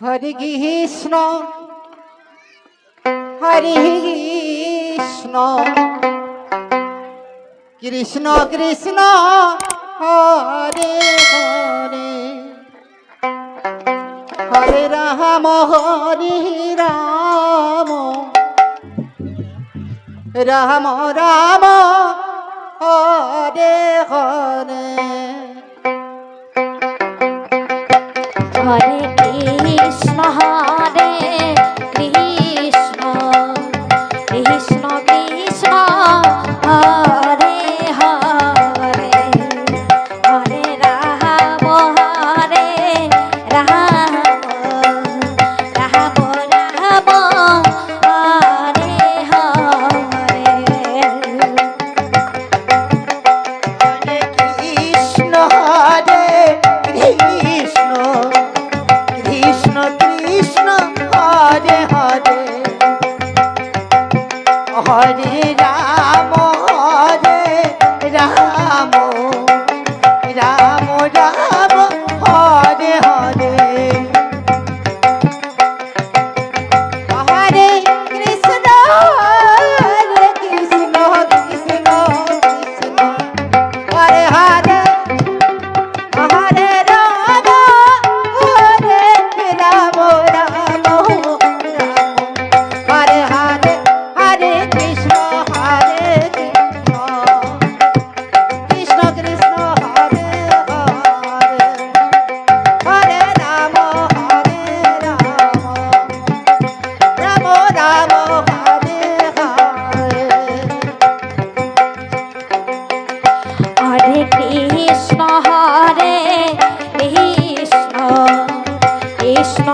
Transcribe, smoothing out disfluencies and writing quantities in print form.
Hare Krishna Hare Krishna Krishna Krishna Hare Hare Hare Ram Hare Ram Ram Ram Hare Hare Hare Krishna Hare Krishna Krishna Krishna Hare Hare Hare Ram Hare Ram Ram Ram Hare Hare Hare Krishna Hare Krishna Krishna Krishna Hare Hare Hare Ram Ram Ram Ram Hare Hare Hare Krishna Krishna Krishna Krishna Hare Hare Hare Ram Ram Ram Hare Hare Hare Krishna Krishna Krishna Hare Hare Hare Ram Ram Ram Hare Hare Hare Krishna Hare Krishna Krishna